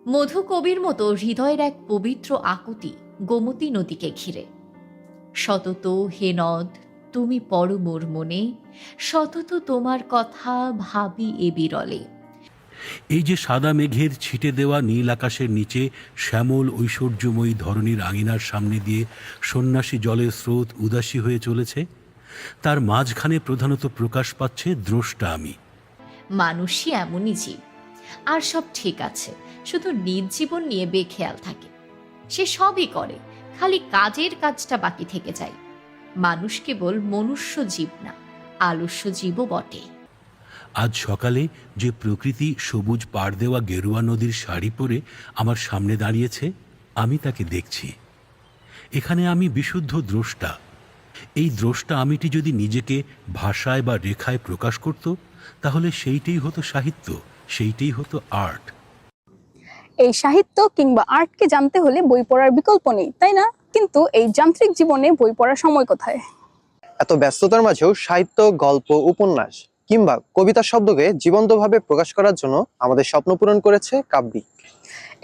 মধু কবির মতো হৃদয়ের এক পবিত্র আকুতি গোমতী নদীকে ঘিরে। সতত হে নদ তুমি পড়ো মোর মনে, সতত তোমার কথা ভাবি এ বিরলে। এই যে সাদা মেঘের ছিটে দেওয়া নীল আকাশের নিচে শ্যামল ঐশ্বর্যময়ী ধরনীর আঙিনার সামনে দিয়ে সন্ন্যাসী জলের স্রোত উদাসী হয়ে চলেছে, তার মাঝখানে প্রধানত প্রকাশ পাচ্ছে দ্রষ্টা আমি। মানুষই এমনই জীব, আর সব ঠিক আছে, শুধু নিজ জীবন নিয়ে বেখেয়াল থাকে। সে সবই করে, খালি কাজের কাজটা বাকি থেকে যায়। মানুষ কেবল মনুষ্য জীব না, আলস্য জীবও বটে। আজ সকালে যে প্রকৃতি সবুজ পাড় দেওয়া গেরুয়া নদীর শাড়ি পরে আমার সামনে দাঁড়িয়েছে, আমি তাকে দেখছি। এখানে আমি বিশুদ্ধ দ্রষ্টা। এই দ্রষ্টা আমিটি যদি নিজেকে ভাষায় বা রেখায় প্রকাশ করত, তাহলে সেইটাই হতো সাহিত্য, সেইটাই হতো আর্ট। এই সাহিত্য কিংবা আর্টকে জানতে হলে বই পড়ার বিকল্প নেই, তাই না? কিন্তু এই যান্ত্রিক জীবনে বই পড়ার সময় কোথায়? এত ব্যস্ততার মাঝেও সাহিত্য, গল্প, উপন্যাস কিংবা কবিতার শব্দকে জীবন্তভাবে প্রকাশ করার জন্য আমাদের স্বপ্ন পূরণ করেছে কাব্যিক।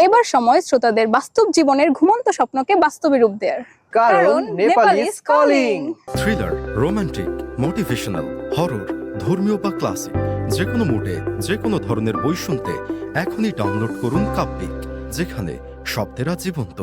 এবার সময় শ্রোতাদের বাস্তব জীবনের ঘুমন্ত স্বপ্নকে বাস্তবে রূপ দেওয়ার, কারণ Nepali is calling. Thriller, romantic, motivational, horror, ধর্মীয় বা ক্লাসিক, যে কোনো মুডে যে কোনো ধরনের বই শুনতে এখনই ডাউনলোড করুন কাব্যিক, যেখানে শব্দেরা জীবন্ত।